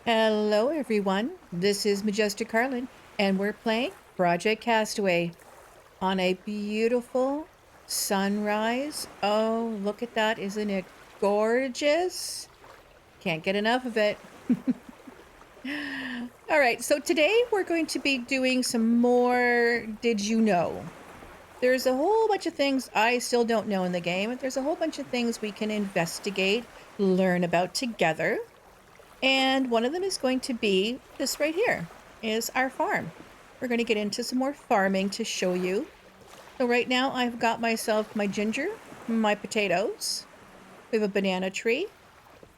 Hello everyone, this is MajesticKarLyn and we're playing Project Castaway on a beautiful sunrise. Oh, look at that, isn't it gorgeous? Can't get enough of it. All right, so today we're going to be doing some more Did You Know? There's a whole bunch of things I still don't know in the game. There's a whole bunch of things we can investigate, learn about together. And one of them is going to be this right here, is our farm. We're going to get into some more farming to show you. So right now I've got myself my ginger, my potatoes. We have a banana tree.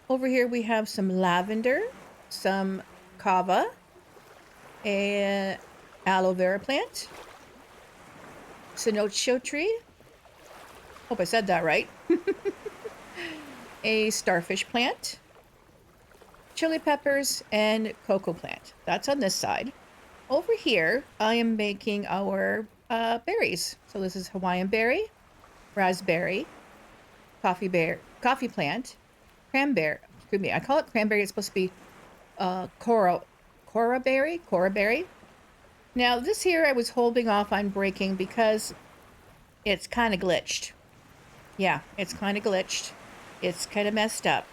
Over here we have some lavender, some kava, an aloe vera plant, Sinocho tree. Hope I said that right. A starfish plant, chili peppers, and cocoa plant. That's on this side. Over here, I am making our berries. So this is Hawaiian berry, raspberry, coffee plant, cranberry. Excuse me, I call it cranberry. It's supposed to be cora berry. Now this here I was holding off on breaking because it's kind of glitched. Yeah, it's kind of glitched. It's kind of messed up.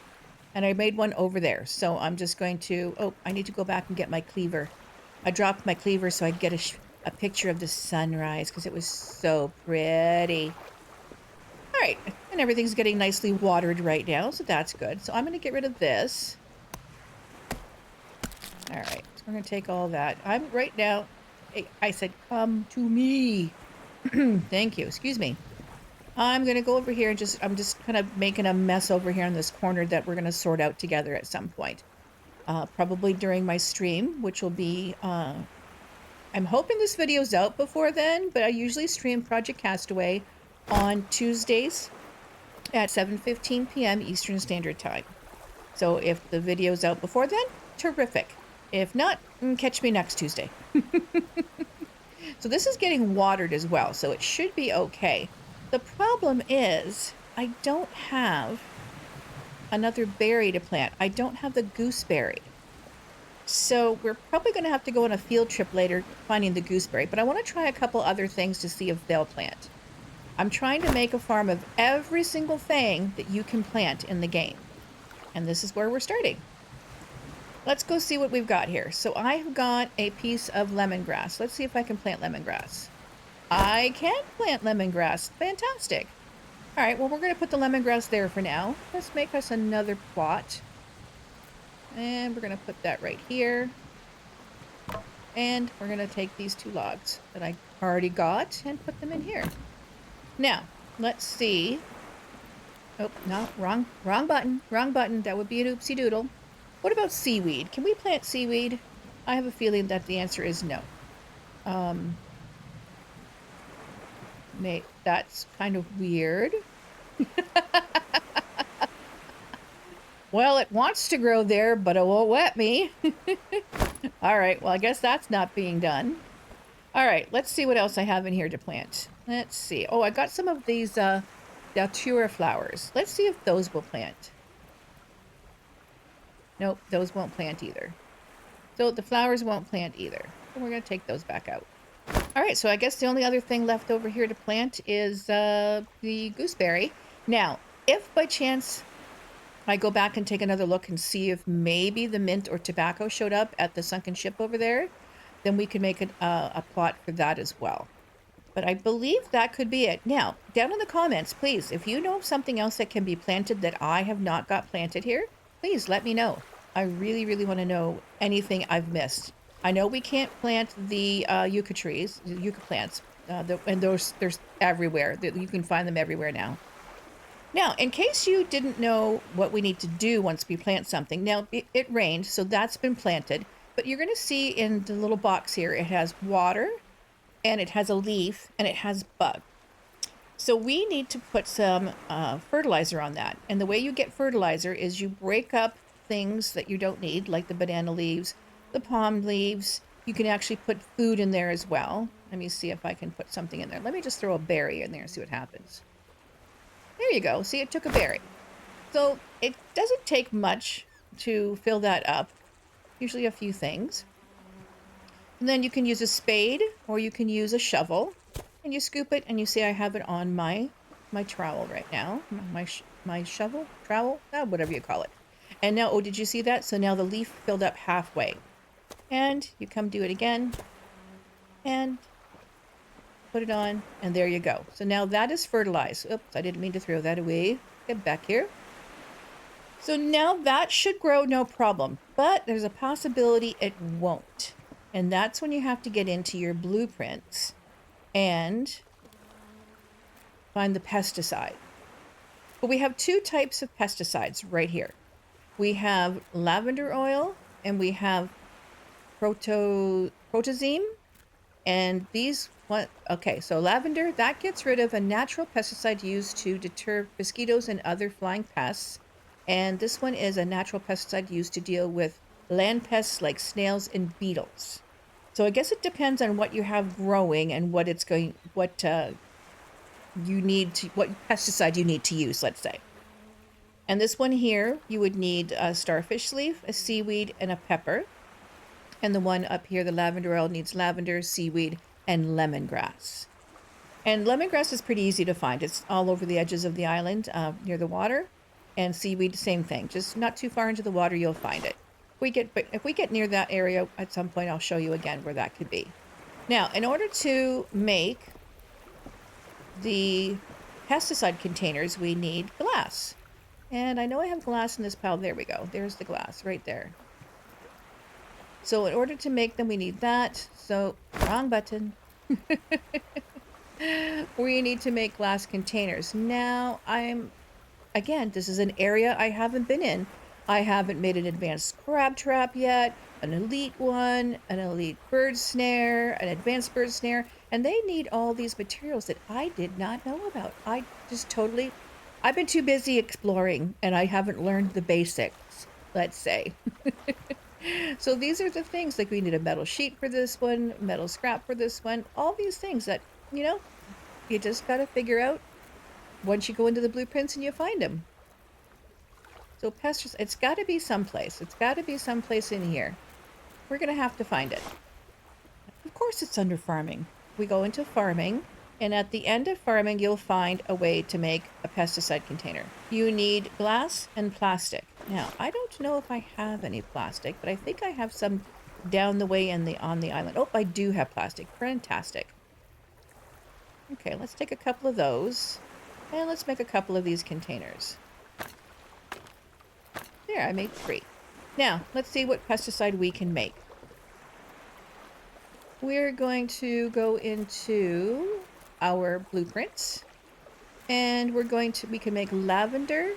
And I made one over there. So I'm just going to, oh, I need to go back and get my cleaver. I dropped my cleaver so I could get a picture of the sunrise because it was so pretty. All right, and everything's getting nicely watered right now, so that's good. So I'm going to get rid of this. All right, so we're going to take all that. I'm right now, I said, come to me. Thank you, excuse me. I'm going to go over here and I'm just kind of making a mess over here in this corner that we're going to sort out together at some point. Probably during my stream, which will be, I'm hoping this video's out before then, but I usually stream Project Castaway on Tuesdays at 7:15 p.m. Eastern Standard Time. So if the video's out before then, terrific. If not, catch me next Tuesday. So this is getting watered as well, so it should be okay. The problem is I don't have another berry to plant. I don't have the gooseberry. So we're probably going to have to go on a field trip later finding the gooseberry, but I want to try a couple other things to see if they'll plant. I'm trying to make a farm of every single thing that you can plant in the game. And this is where we're starting. Let's go see what we've got here. So I have got a piece of lemongrass. Let's see if I can plant lemongrass. I can plant lemongrass. Fantastic. All right, well, we're going to put the lemongrass there for now. Let's make us another plot. And we're going to put that right here. And we're going to take these two logs that I already got and put them in here. Now, let's see. Oh, no, wrong button. That would be an oopsie doodle. What about seaweed? Can we plant seaweed? I have a feeling that the answer is no. That's kind of weird. Well, it wants to grow there, but it won't let me. All right, well, I guess that's not being done. All right, let's see what else I have in here to plant. Let's see. Oh, I got some of these datura flowers. Let's see if those will plant. Nope, those won't plant either. So the flowers won't plant either. So we're going to take those back out. All right, so I guess the only other thing left over here to plant is the gooseberry. Now, if by chance I go back and take another look and see if maybe the mint or tobacco showed up at the sunken ship over there, then we can make a plot for that as well. But I believe that could be it. Now, down in the comments, please, if you know of something else that can be planted that I have not got planted here, please let me know. I really, really want to know anything I've missed. I know we can't plant the yucca trees, the yucca plants, and there's everywhere. You can find them everywhere now. Now, in case you didn't know what we need to do once we plant something, now it rained, so that's been planted, but you're going to see in the little box here, it has water, and it has a leaf, and it has bug. So we need to put some fertilizer on that. And the way you get fertilizer is you break up things that you don't need, like the banana leaves, the palm leaves. You can actually put food in there as well. Let me see if I can put something in there. Let me just throw a berry in there and see what happens. There you go. See, it took a berry. So it doesn't take much to fill that up. usually a few things. And then you can use a spade or you can use a shovel, and you scoop it, and you see I have it on my trowel right now. My shovel, trowel, whatever you call it. And now, oh, did you see that? So now the leaf filled up halfway. And you come do it again and put it on, and there you go. So now that is fertilized. Oops, I didn't mean to throw that away. Get back here. So now that should grow no problem, but there's a possibility it won't. And that's when you have to get into your blueprints and find the pesticide. But we have two types of pesticides right here. We have lavender oil and we have protozine. And these, okay, so lavender, that gets rid of a natural pesticide used to deter mosquitoes and other flying pests. And this one is a natural pesticide used to deal with land pests like snails and beetles. So I guess it depends on what you have growing and what it's going, what you need to, what pesticide you need to use, let's say. And this one here, you would need a starfish leaf, a seaweed, and a pepper. And the one up here, the lavender oil, needs lavender, seaweed, and lemongrass. And lemongrass is pretty easy to find. It's all over the edges of the island near the water. And seaweed, same thing. Just not too far into the water, you'll find it. If we get near that area at some point, I'll show you again where that could be. Now, in order to make the pesticide containers, we need glass. And I know I have glass in this pile. There we go. There's the glass right there. So in order to make them, we need that. So, wrong button. We need to make glass containers. Now, again, this is an area I haven't been in. I haven't made an advanced crab trap yet, an elite one, an elite bird snare, an advanced bird snare, and they need all these materials that I did not know about. I've been too busy exploring, and I haven't learned the basics, let's say. So these are the things, like we need a metal sheet for this one, metal scrap for this one, all these things that, you just got to figure out once you go into the blueprints and you find them. So pesticides, it's got to be someplace. It's got to be someplace in here. We're going to have to find it. Of course it's under farming. We go into farming, and at the end of farming, you'll find a way to make a pesticide container. You need glass and plastic. Now, I don't know if I have any plastic, but I think I have some down the way on the island. Oh, I do have plastic. Fantastic. Okay, let's take a couple of those, and let's make a couple of these containers. There, I made 3. Now, let's see what pesticide we can make. We're going to go into our blueprints, and we can make lavender,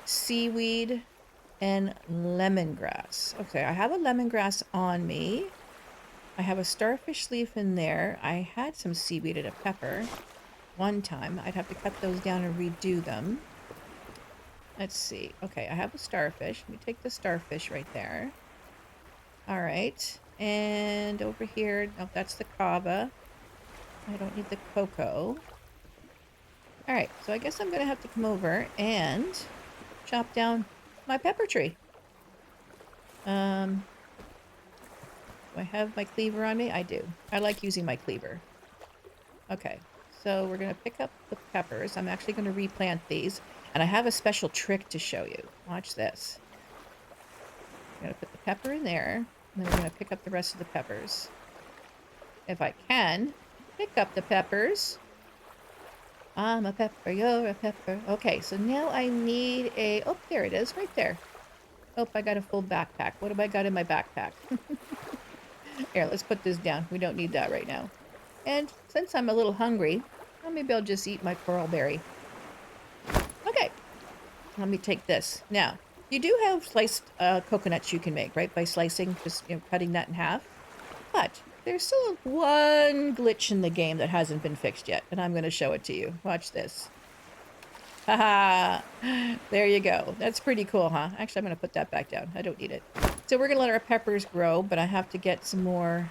seaweed, and lemongrass. Okay, I have a lemongrass on me. I have a starfish leaf in there. I had some seaweed and a pepper one time. I'd have to cut those down and redo them. Let's see. Okay, I have a starfish. Let me take the starfish right there. All right. And over here, no, that's the kava. I don't need the cocoa. All right, so I guess I'm going to have to come over and chop down my pepper tree. Do I have my cleaver on me? I do. I like using my cleaver. Okay, so we're going to pick up the peppers. I'm actually going to replant these. And I have a special trick to show you. Watch this. I'm going to put the pepper in there. And then we're going to pick up the rest of the peppers. If I can, pick up the peppers. I'm a pepper, you're a pepper. Okay, so now I need a... Oh, there it is, right there. Oh, I got a full backpack. What have I got in my backpack? Here, let's put this down. We don't need that right now. And since I'm a little hungry, well, maybe I'll just eat my coral berry. Okay, let me take this. Now, you do have sliced coconuts you can make, right? By slicing, just cutting that in half. But there's still one glitch in the game that hasn't been fixed yet, and I'm going to show it to you. Watch this. Haha! There you go. That's pretty cool, huh? Actually, I'm going to put that back down. I don't need it. So we're going to let our peppers grow, but I have to get some more...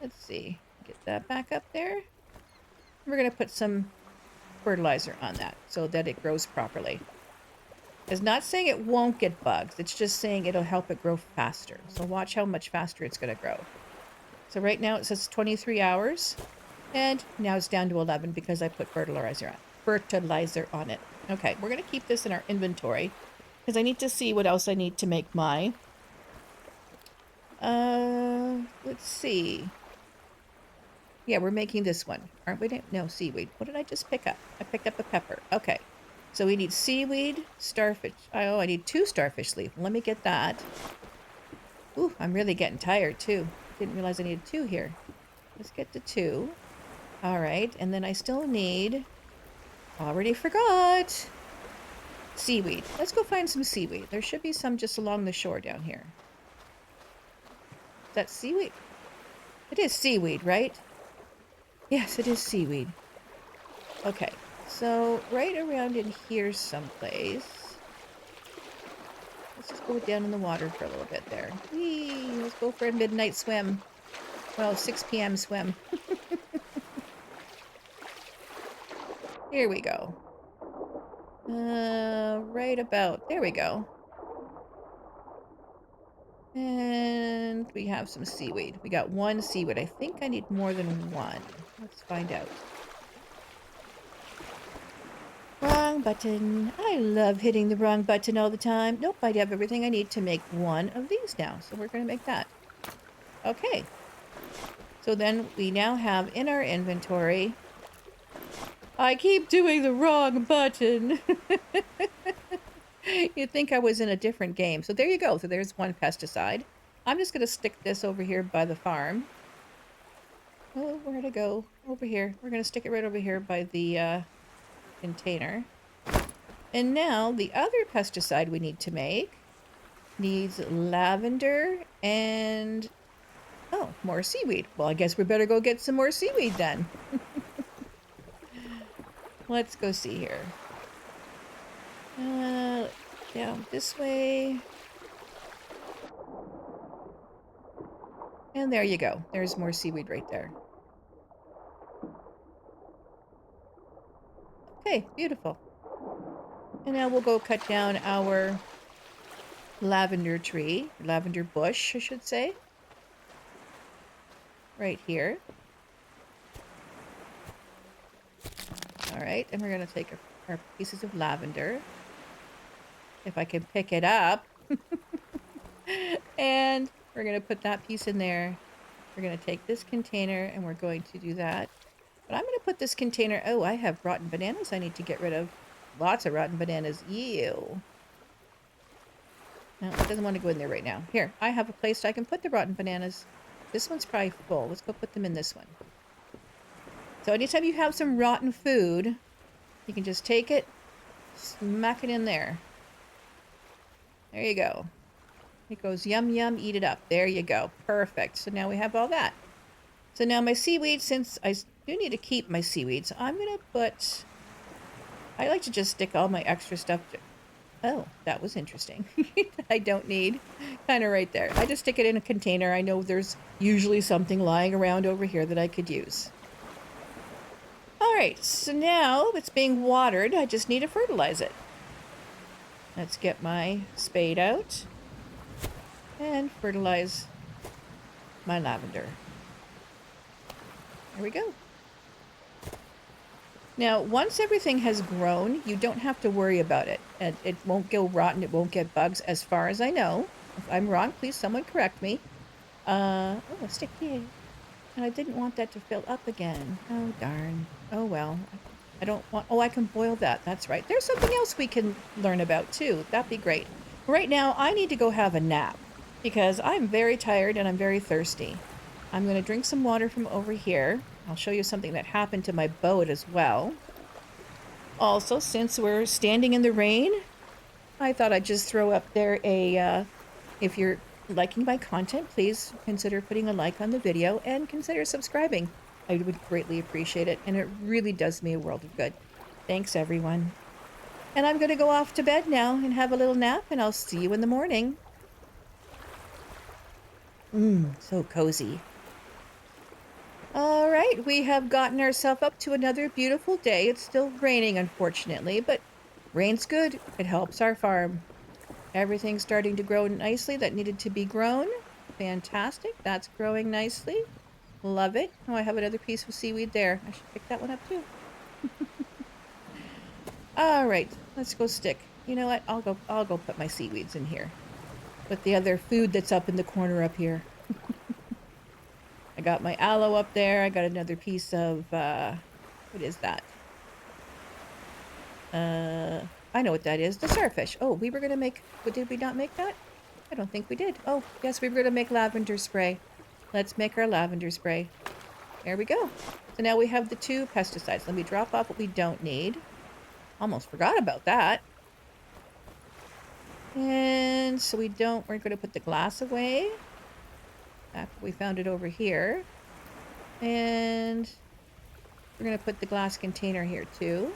Let's see. Get that back up there. We're going to put some fertilizer on that so that it grows properly. It's not saying it won't get bugs. It's just saying it'll help it grow faster. So watch how much faster it's going to grow. So right now it says 23 hours. And now it's down to 11 because I put fertilizer on it. Okay, we're going to keep this in our inventory because I need to see what else I need to make my... let's see. Yeah, we're making this one, aren't we? No, seaweed. What did I just pick up? I picked up a pepper. Okay. So we need seaweed, starfish. Oh, I need 2 starfish leaf. Let me get that. Ooh, I'm really getting tired too. Didn't realize I needed 2 here. Let's get to 2. All right, and then I still need... Already forgot. Seaweed. Let's go find some seaweed. There should be some just along the shore down here. Is that seaweed? It is seaweed, right? Yes, it is seaweed. Okay, so right around in here someplace. Let's just go down in the water for a little bit there. Whee! Let's go for a midnight swim. Well, 6 p.m. swim. Here we go. Right about, there we go. And we have some seaweed. We got 1 seaweed. I think I need more than 1. Let's find out. Wrong button. I love hitting the wrong button all the time. Nope, I have everything I need to make 1 of these now. So we're going to make that. Okay. So then we now have in our inventory... I keep doing the wrong button. You'd think I was in a different game. So there you go. So there's 1 pesticide. I'm just going to stick this over here by the farm. Oh, where'd it go? Over here. We're going to stick it right over here by the container. And now the other pesticide we need to make needs lavender and... Oh, more seaweed. Well, I guess we better go get some more seaweed then. Let's go see here. Down this way. And there you go. There's more seaweed right there. Okay, beautiful. And now we'll go cut down our lavender tree, lavender bush, I should say. Right here. All right, and we're going to take our pieces of lavender. If I can pick it up. And we're going to put that piece in there. We're going to take this container and we're going to do that. But I'm going to put this container... Oh, I have rotten bananas I need to get rid of. Lots of rotten bananas. Ew. No, it doesn't want to go in there right now. Here, I have a place I can put the rotten bananas. This one's probably full. Let's go put them in this one. So anytime you have some rotten food, you can just take it, smack it in there. There you go. It goes yum yum, eat it up. There you go. Perfect. So now we have all that. So now my seaweed, since I do need to keep my seaweeds, I'm going to put... I like to just stick all my extra stuff... Oh, that was interesting. I don't need. Kind of right there. I just stick it in a container. I know there's usually something lying around over here that I could use. Alright, so now it's being watered. I just need to fertilize it. Let's get my spade out and fertilize my lavender. There we go. Now, once everything has grown, you don't have to worry about it. And it won't go rotten, it won't get bugs, as far as I know. If I'm wrong, please someone correct me. Oh, a stick here. And I didn't want that to fill up again. Oh, darn. Oh, well. I don't want... Oh, I can boil that. That's right. There's something else we can learn about, too. That'd be great. Right now, I need to go have a nap. Because I'm very tired and I'm very thirsty. I'm going to drink some water from over here. I'll show you something that happened to my boat as well. Also, since we're standing in the rain, I thought I'd just throw up there a... if you're liking my content, please consider putting a like on the video and consider subscribing. I would greatly appreciate it, and it really does me a world of good. Thanks, everyone. And I'm going to go off to bed now and have a little nap, and I'll see you in the morning. So cozy. All right, we have gotten ourselves up to another beautiful day. It's still raining, unfortunately, but Rain's good. It helps our farm. Everything's starting to grow nicely that needed to be grown. Fantastic. That's growing nicely. Love it. Oh, I have another piece of seaweed there. I should pick that one up too. All right, let's go stick. You know what? I'll go put my seaweeds in here. With the other food that's up in the corner up here. I got my aloe up there. I got another piece of what is that? I know what that is. The starfish. Oh, we were gonna make. Did we not make that? I don't think we did. Oh, yes, we were gonna make lavender spray. Let's make our lavender spray. There we go. So now we have the 2 pesticides. Let me drop off what we don't need. Almost forgot about that. And so we're going to put the glass away. After we found it over here. And we're going to put the glass container here too.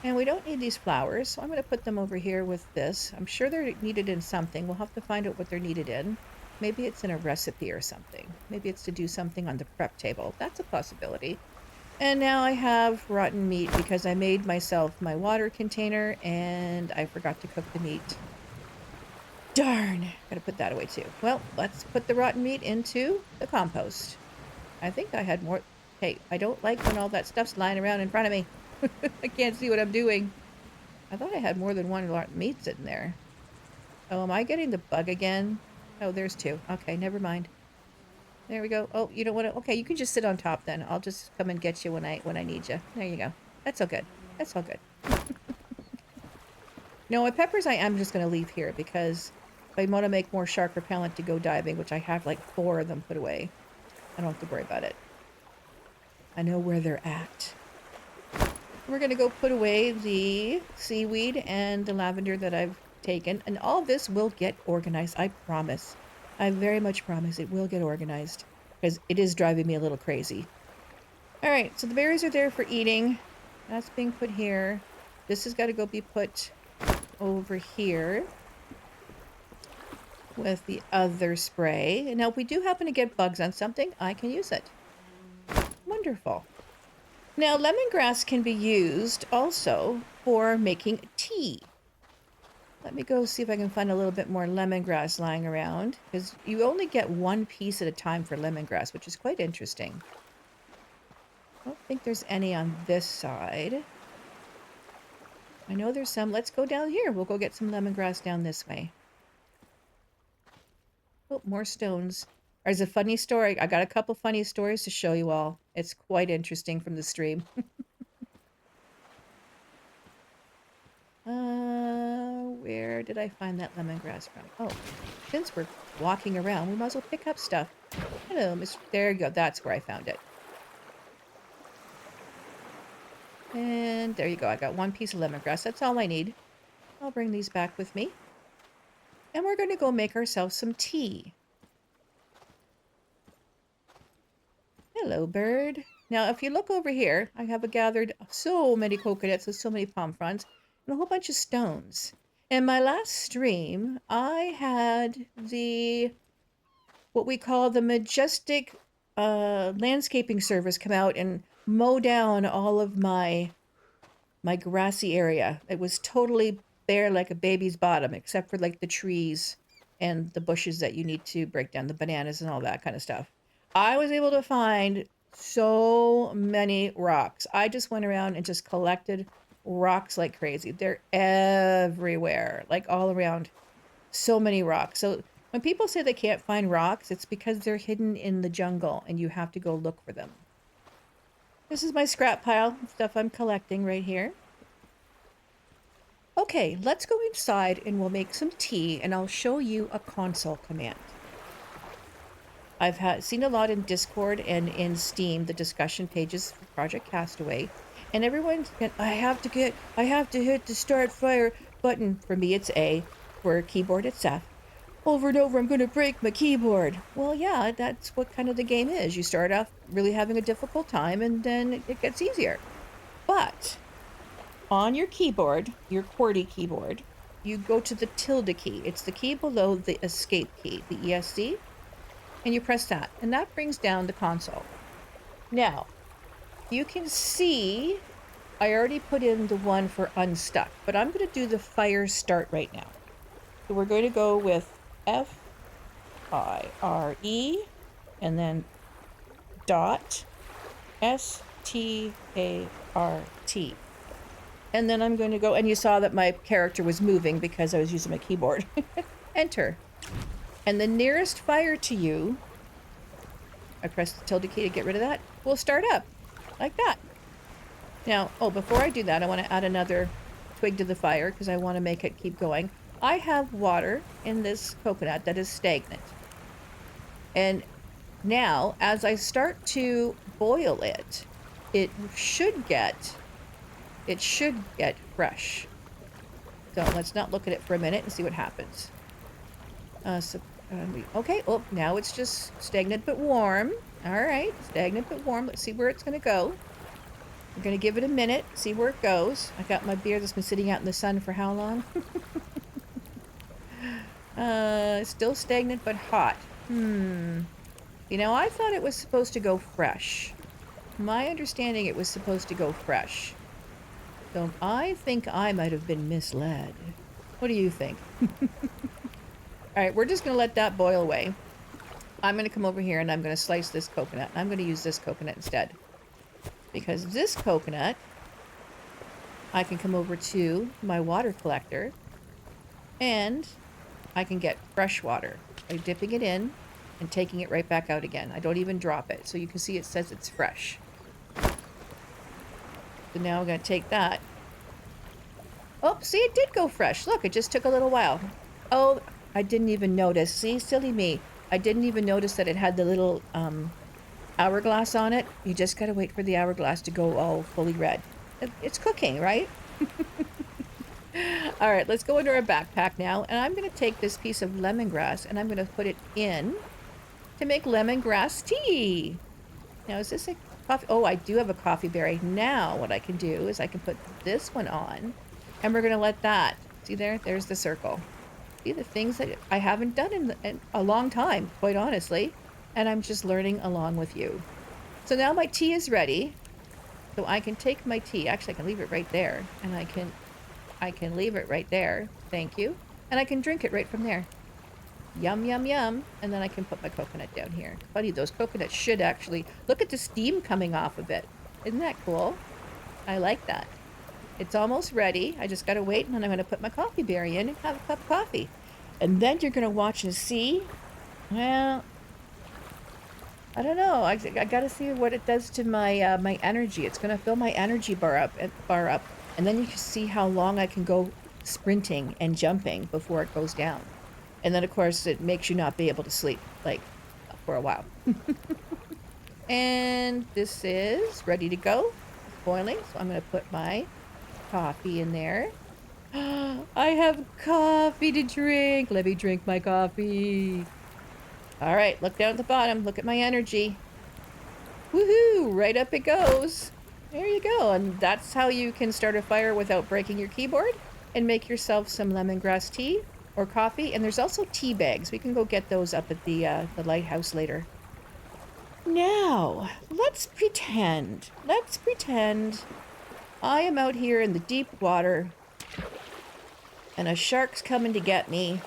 And we don't need these flowers, so I'm going to put them over here with this. I'm sure they're needed in something. We'll have to find out what they're needed in. Maybe it's in a recipe or something. Maybe it's to do something on the prep table. That's a possibility. And now I have rotten meat because I made myself my water container and I forgot to cook the meat. Darn! Gotta put that away too. Well, let's put the rotten meat into the compost. I think I had more. Hey, I don't like when all that stuff's lying around in front of me. I can't see what I'm doing. I thought I had more than one rotten meat sitting there. Oh, am I getting the bug again? Oh, there's 2. Okay, never mind. There we go. Oh, you don't want to... Okay, you can just sit on top then. I'll just come and get you when I need you. There you go. That's all good. That's all good. No, my peppers I am just going to leave here because if I want to make more shark repellent to go diving, which I have like 4 of them put away, I don't have to worry about it. I know where they're at. We're going to go put away the seaweed and the lavender that I've taken, and all this will get organized. I promise. I very much promise it will get organized because it is driving me a little crazy. All right, so the berries are there for eating. That's being put here. This has got to go be put over here with the other spray. And now if we do happen to get bugs on something, I can use it. Wonderful. Now, lemongrass can be used also for making tea. Let me go see if I can find a little bit more lemongrass lying around, because you only get 1 piece at a time for lemongrass, which is quite interesting. I don't think there's any on this side. I know there's some. Let's go down here. We'll go get some lemongrass down this way. Oh, more stones. There's a funny story. I got a couple funny stories to show you all. It's quite interesting from the stream. Where did I find that lemongrass from? Oh, since we're walking around, we might as well pick up stuff. Hello, Miss. There you go. That's where I found it. And there you go. I got 1 piece of lemongrass. That's all I need. I'll bring these back with me. And we're going to go make ourselves some tea. Hello, bird. Now, if you look over here, I have gathered so many coconuts with so many palm fronds and a whole bunch of stones. In my last stream, I had what we call the Majestic landscaping service come out and mow down all of my grassy area. It was totally bare like a baby's bottom, except for like the trees and the bushes that you need to break down, the bananas and all that kind of stuff. I was able to find so many rocks. I just went around and just collected rocks like crazy. They're everywhere, like all around. So many rocks. So when people say they can't find rocks, it's because they're hidden in the jungle and you have to go look for them. This is my scrap pile of stuff I'm collecting right here. Okay, let's go inside and we'll make some tea and I'll show you a console command. I've seen a lot in Discord and in Steam, the discussion pages for Project Castaway, and everyone's I have to hit the start fire button. For me, it's A. For keyboard, it's F. Over and over, I'm going to break my keyboard. Well, yeah, that's what kind of the game is. You start off really having a difficult time, and then it gets easier. But on your keyboard, your QWERTY keyboard, you go to the tilde key. It's the key below the escape key, the ESC. And you press that, and that brings down the console. Now, you can see I already put in the one for unstuck, but I'm going to do the fire start right now. So we're going to go with FIRE and then dot START. And then I'm going to go, and you saw that my character was moving because I was using my keyboard. Enter. And the nearest fire to you, I press the tilde key to get rid of that, will start up like that. Now, oh, before I do that, I want to add another twig to the fire because I want to make it keep going. I have water in this coconut that is stagnant. And now, as I start to boil it, it should get fresh. So let's not look at it for a minute and see what happens. Okay, oh, now it's just stagnant but warm. All right, stagnant but warm. Let's see where it's going to go. We're going to give it a minute, see where it goes. I got my beer that's been sitting out in the sun for how long? Still stagnant but hot. You know, I thought it was supposed to go fresh. My understanding, it was supposed to go fresh. So I think I might have been misled. What do you think? All right, we're just going to let that boil away. I'm going to come over here and I'm going to slice this coconut. I'm going to use this coconut instead. Because this coconut, I can come over to my water collector and I can get fresh water by dipping it in and taking it right back out again. I don't even drop it. So you can see it says it's fresh. So now I'm going to take that. Oh, see, it did go fresh. Look, it just took a little while. Oh, I didn't even notice. See, silly me. I didn't even notice that it had the little hourglass on it. You just got to wait for the hourglass to go all fully red. It's cooking, right? All right, let's go into our backpack now. And I'm going to take this piece of lemongrass and I'm going to put it in to make lemongrass tea. Now, is this a coffee? Oh, I do have a coffee berry. Now, what I can do is I can put this one on and we're going to let that. See there? There's the circle. See the things that I haven't done in a long time, quite honestly. And I'm just learning along with you. So now my tea is ready. So I can take my tea. Actually, I can leave it right there. And I can leave it right there. Thank you. And I can drink it right from there. Yum, yum, yum. And then I can put my coconut down here. Funny, those coconuts should actually... Look at the steam coming off of it. Isn't that cool? I like that. It's almost ready. I just got to wait, and then I'm going to put my coffee berry in and have a cup of coffee. And then you're going to watch and see... Well... I don't know. I got to see what it does to my my energy. It's going to fill my energy bar up. And then you can see how long I can go sprinting and jumping before it goes down. And then, of course, it makes you not be able to sleep, like, for a while. And this is ready to go. It's boiling, so I'm going to put my coffee in there. I have coffee to drink. Let me drink my coffee. All right, look down at the bottom. Look at my energy. Woohoo! Right up it goes. There you go. And that's how you can start a fire without breaking your keyboard and make yourself some lemongrass tea or coffee. And there's also tea bags. We can go get those up at the lighthouse later. Now, let's pretend I am out here in the deep water and a shark's coming to get me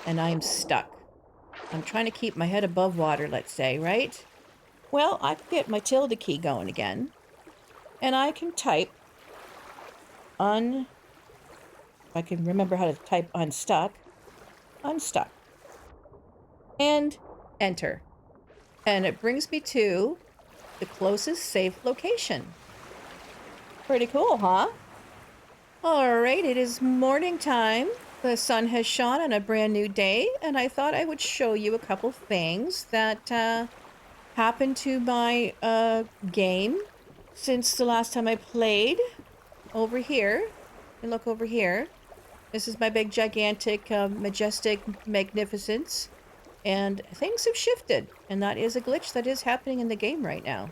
and I'm stuck. I'm trying to keep my head above water, let's say, right? Well, I can get my tilde key going again. And I can type if I can remember how to type unstuck. And enter. And it brings me to the closest safe location. Pretty cool, huh? All right, it is morning time. The sun has shone on a brand new day, and I thought I would show you a couple things that happened to my game since the last time I played. Over here, and look over here. This is my big, gigantic, majestic magnificence, and things have shifted, and that is a glitch that is happening in the game right now.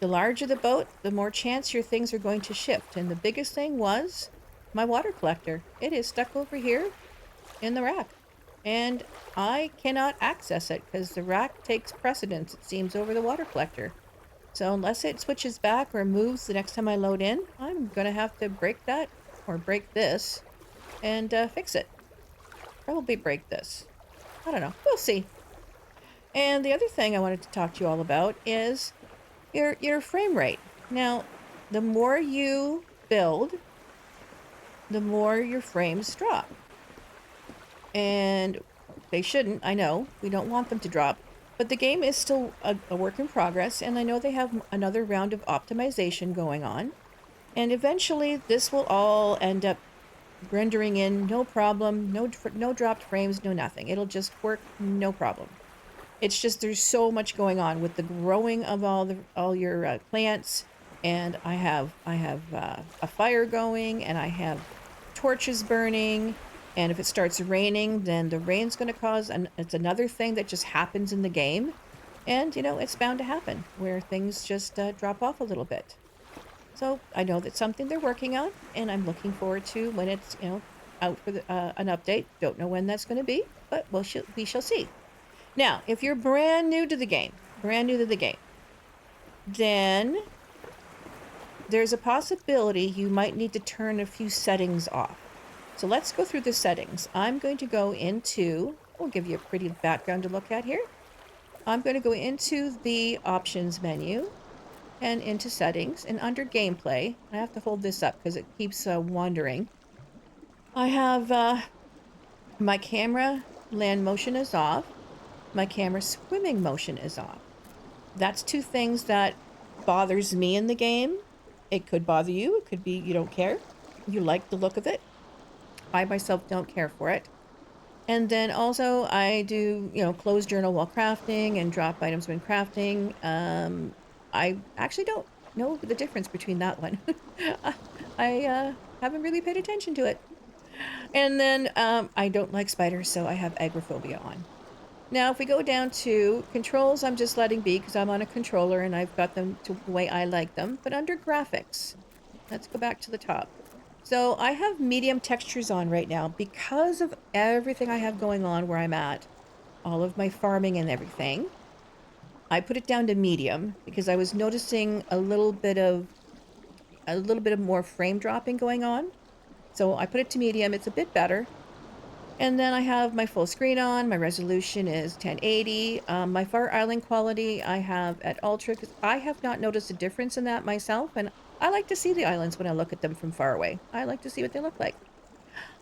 The larger the boat, the more chance your things are going to shift, and the biggest thing was my water collector. It is stuck over here in the rack. And I cannot access it because the rack takes precedence, it seems, over the water collector. So unless it switches back or moves the next time I load in, I'm going to have to break that or break this and fix it. Probably break this. I don't know. We'll see. And the other thing I wanted to talk to you all about is your frame rate. Now, the more you build, the more your frames drop. And they shouldn't, I know. We don't want them to drop. But the game is still a work in progress, and I know they have another round of optimization going on. And eventually, this will all end up rendering in no problem, no dropped frames, no nothing. It'll just work no problem. It's just there's so much going on with the growing of all your plants, and I have a fire going, and I have torches burning, and if it starts raining, then the rain's going to cause it's another thing that just happens in the game, and you know it's bound to happen where things just drop off a little bit. So I know that's something they're working on, and I'm looking forward to when it's out for an update. Don't know when that's going to be, but we shall see. Now, if you're brand new to the game, then there's a possibility you might need to turn a few settings off. So let's go through the settings. I'm going to go into, we'll give you a pretty background to look at here. I'm going to go into the options menu and into settings, and under gameplay, I have to hold this up because it keeps wandering. I have my camera land motion is off. My camera swimming motion is off. That's two things that bothers me in the game. It could bother you. It could be you don't care. You like the look of it. I myself don't care for it. And then also I do, close journal while crafting and drop items when crafting. I actually don't know the difference between that one. I haven't really paid attention to it. And then I don't like spiders, so I have agoraphobia on. Now, if we go down to controls, I'm just letting be because I'm on a controller and I've got them to the way I like them. But under graphics, let's go back to the top. So I have medium textures on right now because of everything I have going on where I'm at, all of my farming and everything. I put it down to medium because I was noticing a little bit of more frame dropping going on. So I put it to medium. It's a bit better. And then I have my full screen on. My resolution is 1080. My Fire Island quality I have at Ultra because I have not noticed a difference in that myself. And I like to see the islands when I look at them from far away. I like to see what they look like.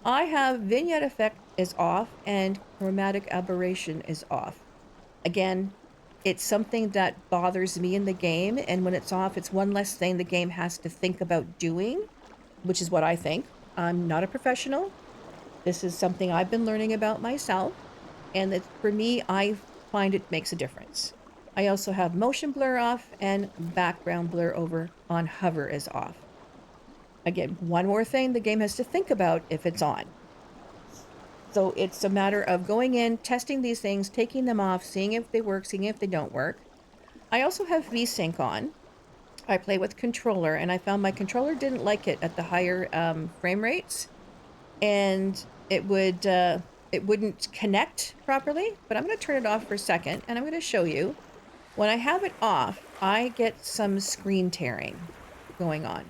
I have vignette effect is off and chromatic aberration is off. Again, it's something that bothers me in the game. And when it's off, it's one less thing the game has to think about doing, which is what I think. I'm not a professional. This is something I've been learning about myself, and that for me, I find it makes a difference. I also have motion blur off and background blur over on hover is off. Again, one more thing the game has to think about if it's on. So it's a matter of going in, testing these things, taking them off, seeing if they work, seeing if they don't work. I also have Vsync on. I play with controller, and I found my controller didn't like it at the higher frame rates. And it wouldn't connect properly, but I'm going to turn it off for a second, and I'm going to show you. When I have it off, I get some screen tearing going on.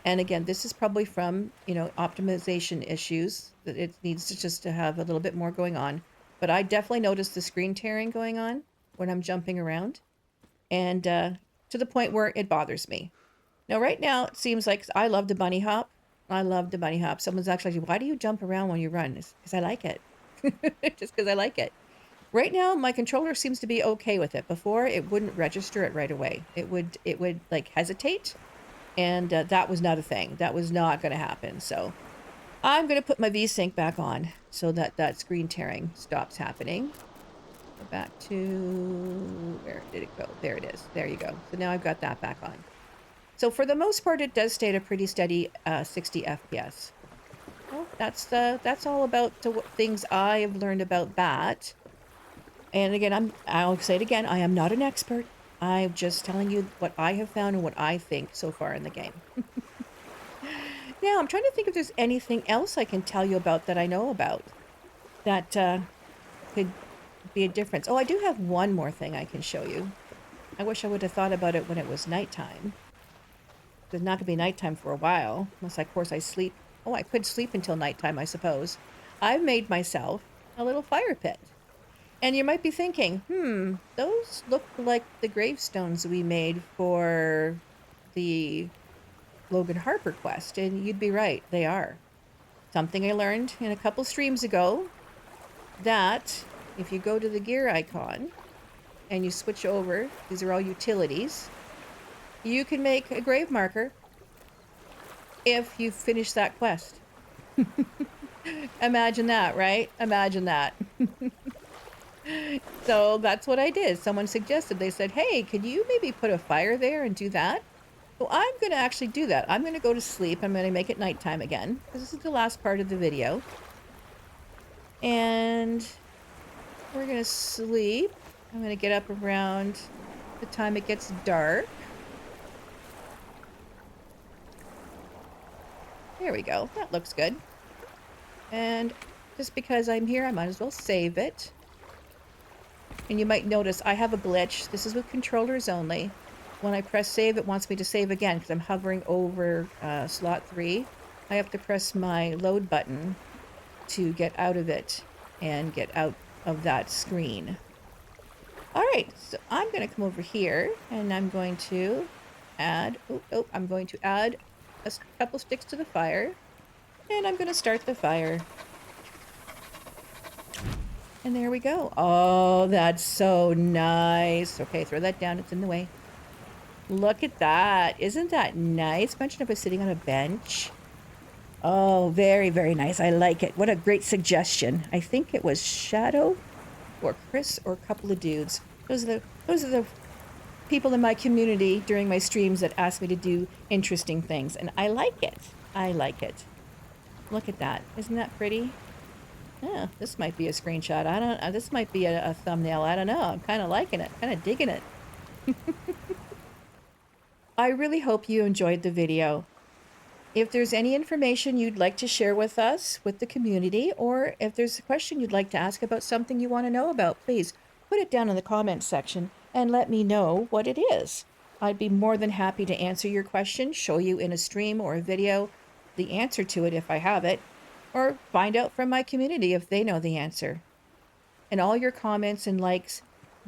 And again, this is probably from, optimization issues, that it needs to just to have a little bit more going on. But I definitely notice the screen tearing going on when I'm jumping around, and to the point where it bothers me. Now, right now, it seems like I love the bunny hop. I love the bunny hop. Someone's actually like, why do you jump around when you run? It's because I like it. Just because I like it. Right now, my controller seems to be okay with it. Before, it wouldn't register it right away. It would like hesitate. And that was not a thing. That was not going to happen. So I'm going to put my Vsync back on so that that screen tearing stops happening. Go back to, where did it go? There it is. There you go. So now I've got that back on. So for the most part, it does stay at a pretty steady 60 FPS. Well, that's all about the things I have learned about that. And again, I'll say it again, I am not an expert. I'm just telling you what I have found and what I think so far in the game. Now, I'm trying to think if there's anything else I can tell you about that I know about that could be a difference. Oh, I do have one more thing I can show you. I wish I would have thought about it when it was nighttime. It's not going to be nighttime for a while, unless, of course, I sleep. Oh, I could sleep until nighttime, I suppose. I've made myself a little fire pit. And you might be thinking, those look like the gravestones we made for the Logan Harper quest. And you'd be right, they are. Something I learned in a couple streams ago, that if you go to the gear icon and you switch over, these are all utilities, you can make a grave marker if you finish that quest. Imagine that, right? Imagine that. So that's what I did. Someone suggested, they said, hey, could you maybe put a fire there and do that? So I'm going to actually do that. I'm going to go to sleep. I'm going to make it nighttime again, because this is the last part of the video. And we're going to sleep. I'm going to get up around the time it gets dark. There we go. That looks good. And just because I'm here, I might as well save it. And you might notice I have a glitch. This is with controllers only. When I press save, it wants me to save again because I'm hovering over slot 3. I have to press my load button to get out of it and get out of that screen. All right, so I'm going to come over here and I'm going to add, I'm going to add a couple sticks to the fire, and I'm going to start the fire. And there we go. Oh, that's so nice. Okay, throw that down. It's in the way. Look at that. Isn't that nice? Imagine if I was sitting on a bench. Oh, very, very nice. I like it. What a great suggestion. I think it was Shadow or Chris or a couple of dudes. Those are the people in my community during my streams that ask me to do interesting things. And I like it. I like it. Look at that. Isn't that pretty? Yeah, this might be a screenshot. I don't, this might be a thumbnail. I don't know. I'm kind of liking it. Kind of digging it. I really hope you enjoyed the video. If there's any information you'd like to share with us, with the community, or if there's a question you'd like to ask about something you want to know about, please put it down in the comments section and let me know what it is. I'd be more than happy to answer your question, show you in a stream or a video the answer to it if I have it, or find out from my community if they know the answer. And all your comments and likes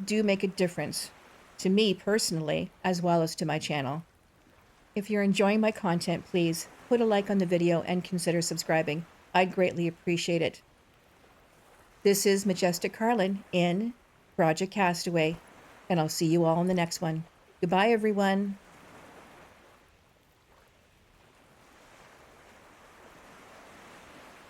do make a difference to me personally, as well as to my channel. If you're enjoying my content, please put a like on the video and consider subscribing. I'd greatly appreciate it. This is MajesticKarLyn in Project Castaway, and I'll see you all in the next one. Goodbye, everyone.